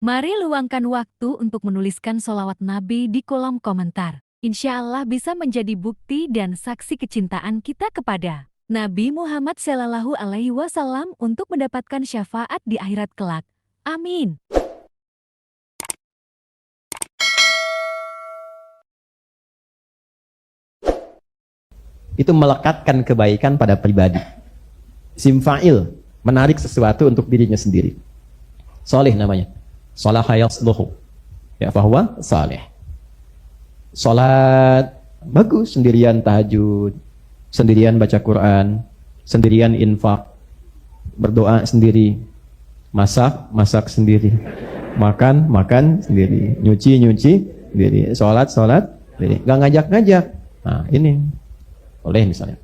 Mari luangkan waktu untuk menuliskan sholawat Nabi di kolom komentar. Insya Allah bisa menjadi bukti dan saksi kecintaan kita kepada Nabi Muhammad Shallallahu Alaihi Wasallam untuk mendapatkan syafaat di akhirat kelak. Amin. Itu melekatkan kebaikan pada pribadi. Simfa'il, menarik sesuatu untuk dirinya sendiri. Soleh namanya. Salaha yasluhu. Ya, bahwa saleh. Salat bagus, sendirian tahajud, sendirian baca Quran, sendirian infak, berdoa sendiri, masak sendiri, makan sendiri, nyuci sendiri, sholat sendiri, gak ngajak-ngajak. Nah ini boleh misalnya.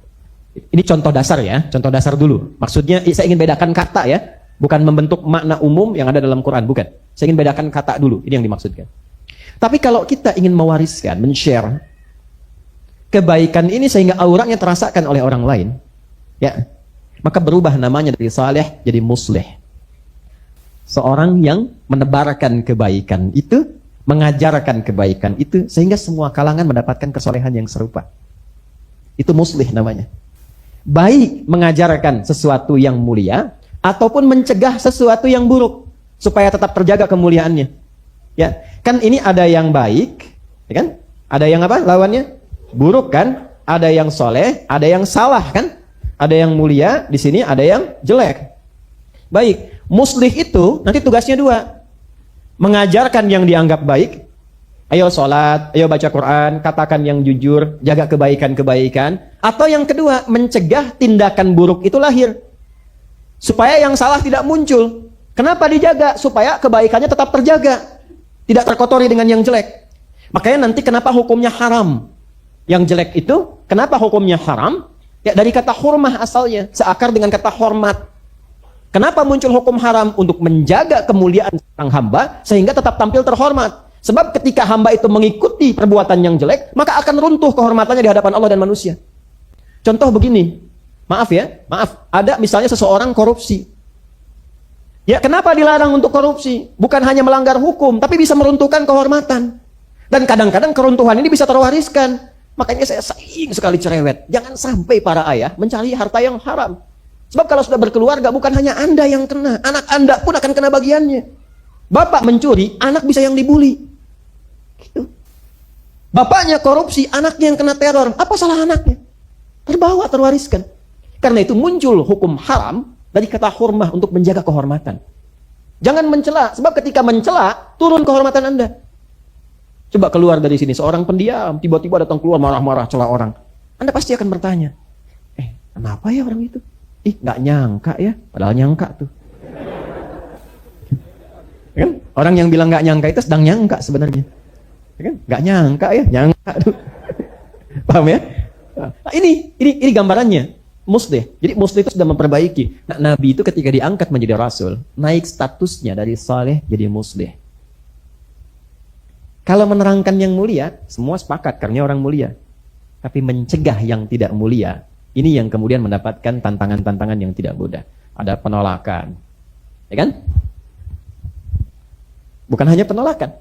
Ini contoh dasar ya, contoh dasar dulu. Maksudnya saya ingin bedakan kata ya, bukan membentuk makna umum yang ada dalam Quran, bukan. Saya ingin bedakan kata dulu, ini yang dimaksudkan. Tapi kalau kita ingin mewariskan, men-share kebaikan ini sehingga auranya terasakan oleh orang lain, ya, maka berubah namanya dari saleh jadi musleh. Seorang yang menebarkan kebaikan itu, mengajarkan kebaikan itu, sehingga semua kalangan mendapatkan kesolehan yang serupa. Itu muslih namanya. Baik mengajarkan sesuatu yang mulia, ataupun mencegah sesuatu yang buruk, supaya tetap terjaga kemuliaannya. Ya, kan ini ada yang baik, ya kan? Ada yang apa? Lawannya buruk kan? Ada yang soleh, ada yang salah kan? Ada yang mulia, di sini ada yang jelek. Baik, muslih itu nanti tugasnya dua. Mengajarkan yang dianggap baik. Ayo sholat, ayo baca Quran, katakan yang jujur, jaga kebaikan-kebaikan. Atau yang kedua, mencegah tindakan buruk itu lahir. Supaya yang salah tidak muncul. Kenapa dijaga? Supaya kebaikannya tetap terjaga. Tidak terkotori dengan yang jelek. Makanya nanti kenapa hukumnya haram? Yang jelek itu, kenapa hukumnya haram? Ya dari kata hurmah asalnya, seakar dengan kata hormat. Kenapa muncul hukum haram? Untuk menjaga kemuliaan seorang hamba, sehingga tetap tampil terhormat. Sebab ketika hamba itu mengikuti perbuatan yang jelek, maka akan runtuh kehormatannya di hadapan Allah dan manusia. Contoh begini, maaf, ada misalnya seseorang korupsi. Ya, kenapa dilarang untuk korupsi? Bukan hanya melanggar hukum, tapi bisa meruntuhkan kehormatan. Dan kadang-kadang keruntuhan ini bisa terwariskan. Makanya saya sering sekali cerewet. Jangan sampai para ayah mencari harta yang haram. Sebab kalau sudah berkeluarga, bukan hanya Anda yang kena. Anak Anda pun akan kena bagiannya. Bapak mencuri, anak bisa yang dibully. Gitu. Bapaknya korupsi, anaknya yang kena teror. Apa salah anaknya? Terbawa, terwariskan. Karena itu muncul hukum haram dari kata hurmah untuk menjaga kehormatan. Jangan mencela, sebab ketika mencela, turun kehormatan Anda. Coba keluar dari sini, seorang pendiam, tiba-tiba datang keluar marah-marah, cela orang. Anda pasti akan bertanya, kenapa ya orang itu? Nggak nyangka ya, padahal nyangka tuh. Kan? Orang yang bilang nggak nyangka itu sedang nyangka sebenarnya. Kan? Nggak nyangka ya, nyangka tuh. Paham ya? Nah, ini gambarannya. Muslih. Jadi muslih itu sudah memperbaiki. Nah, Nabi itu ketika diangkat menjadi rasul, naik statusnya dari saleh jadi muslih. Kalau menerangkan yang mulia, semua sepakat karena orang mulia. Tapi mencegah yang tidak mulia, ini yang kemudian mendapatkan tantangan-tantangan yang tidak mudah. Ada penolakan. Ya kan? Bukan hanya penolakan.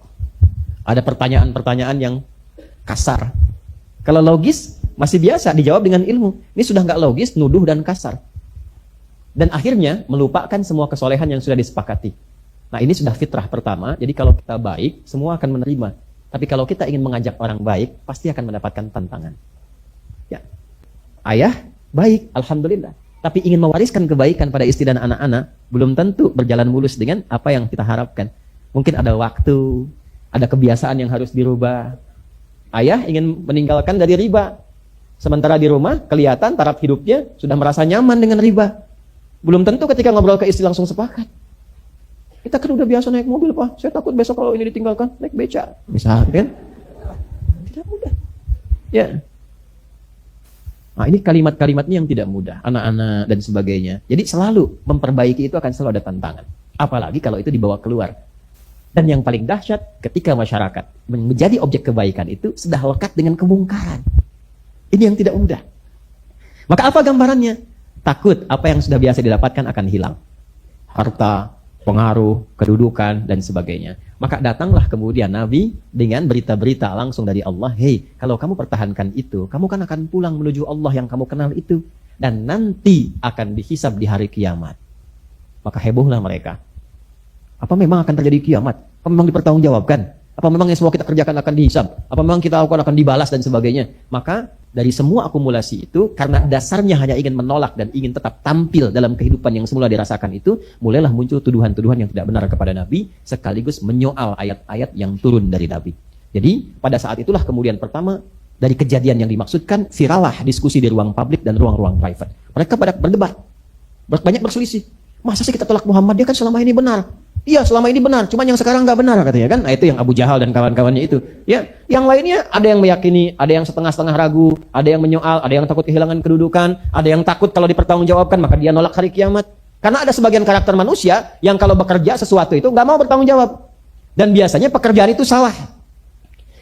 Ada pertanyaan-pertanyaan yang kasar. Kalau logis, masih biasa dijawab dengan ilmu. Ini sudah nggak logis, nuduh dan kasar. Dan akhirnya melupakan semua kesolehan yang sudah disepakati. Nah ini sudah fitrah pertama, jadi kalau kita baik, semua akan menerima. Tapi kalau kita ingin mengajak orang baik, pasti akan mendapatkan tantangan. Ya, ayah baik, alhamdulillah. Tapi ingin mewariskan kebaikan pada istri dan anak-anak, belum tentu berjalan mulus dengan apa yang kita harapkan. Mungkin ada waktu, ada kebiasaan yang harus dirubah. Ayah ingin meninggalkan dari riba. Sementara di rumah, kelihatan taraf hidupnya sudah merasa nyaman dengan riba. Belum tentu ketika ngobrol ke istri langsung sepakat. Kita kan udah biasa naik mobil, Pak. Saya takut besok kalau ini ditinggalkan, naik beca. Misalnya, kan? Tidak mudah. Ya. Nah, ini kalimat-kalimatnya yang tidak mudah. Anak-anak dan sebagainya. Jadi selalu memperbaiki itu akan selalu ada tantangan. Apalagi kalau itu dibawa keluar. Dan yang paling dahsyat, ketika masyarakat menjadi objek kebaikan itu sudah lekat dengan kemungkaran. Ini yang tidak mudah. Maka apa gambarannya? Takut apa yang sudah biasa didapatkan akan hilang. Harta, pengaruh, kedudukan, dan sebagainya. Maka datanglah kemudian Nabi dengan berita-berita langsung dari Allah, hei, kalau kamu pertahankan itu, kamu kan akan pulang menuju Allah yang kamu kenal itu. Dan nanti akan dihisab di hari kiamat. Maka hebohlah mereka. Apa memang akan terjadi kiamat? Apa memang dipertanggungjawabkan? Apa memang yang semua kita kerjakan akan dihisab? Apa memang kita lakukan akan dibalas dan sebagainya? Maka dari semua akumulasi itu, karena dasarnya hanya ingin menolak dan ingin tetap tampil dalam kehidupan yang semula dirasakan itu, mulailah muncul tuduhan-tuduhan yang tidak benar kepada Nabi, sekaligus menyoal ayat-ayat yang turun dari Nabi. Jadi pada saat itulah kemudian pertama, dari kejadian yang dimaksudkan, viralah diskusi di ruang publik dan ruang-ruang private. Mereka pada berdebat, banyak berselisih. Masa sih kita tolak Muhammad, dia kan selama ini benar. Iya, selama ini benar, cuma yang sekarang nggak benar katanya kan. Nah, itu yang Abu Jahal dan kawan-kawannya itu. Ya, yang lainnya ada yang meyakini, ada yang setengah-setengah ragu, ada yang menyoal, ada yang takut kehilangan kedudukan, ada yang takut kalau dipertanggungjawabkan maka dia nolak hari kiamat. Karena ada sebagian karakter manusia yang kalau bekerja sesuatu itu nggak mau bertanggung jawab. Dan biasanya pekerjaan itu salah.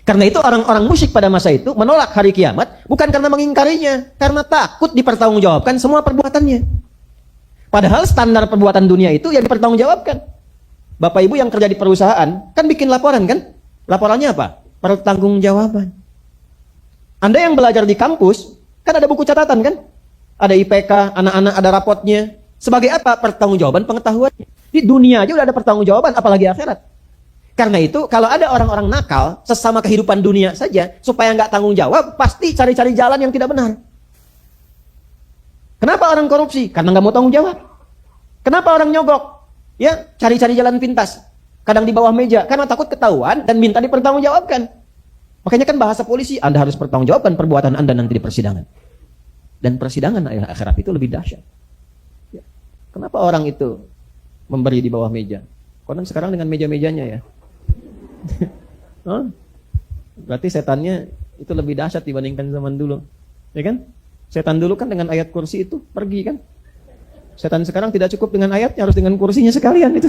Karena itu orang-orang musyrik pada masa itu menolak hari kiamat bukan karena mengingkarinya, karena takut dipertanggungjawabkan semua perbuatannya. Padahal standar perbuatan dunia itu yang dipertanggungjawabkan. Bapak Ibu yang kerja di perusahaan, kan bikin laporan kan? Laporannya apa? Pertanggungjawaban. Anda yang belajar di kampus, kan ada buku catatan kan? Ada IPK, anak-anak ada rapotnya. Sebagai apa? Pertanggungjawaban pengetahuannya. Di dunia aja udah ada pertanggungjawaban, apalagi akhirat. Karena itu, kalau ada orang-orang nakal, sesama kehidupan dunia saja, supaya nggak tanggung jawab, pasti cari-cari jalan yang tidak benar. Kenapa orang korupsi? Karena nggak mau tanggung jawab. Kenapa orang nyogok? Ya, cari-cari jalan pintas. Kadang di bawah meja, karena takut ketahuan dan minta dipertanggungjawabkan. Makanya kan bahasa polisi, Anda harus pertanggungjawabkan perbuatan Anda nanti di persidangan. Dan persidangan akhirat itu lebih dahsyat. Ya. Kenapa orang itu memberi di bawah meja? Konon sekarang dengan meja-mejanya ya. Berarti setannya itu lebih dahsyat dibandingkan zaman dulu. Ya kan? Setan dulu kan dengan ayat kursi itu pergi kan? Setan sekarang tidak cukup dengan ayatnya, harus dengan kursinya sekalian itu.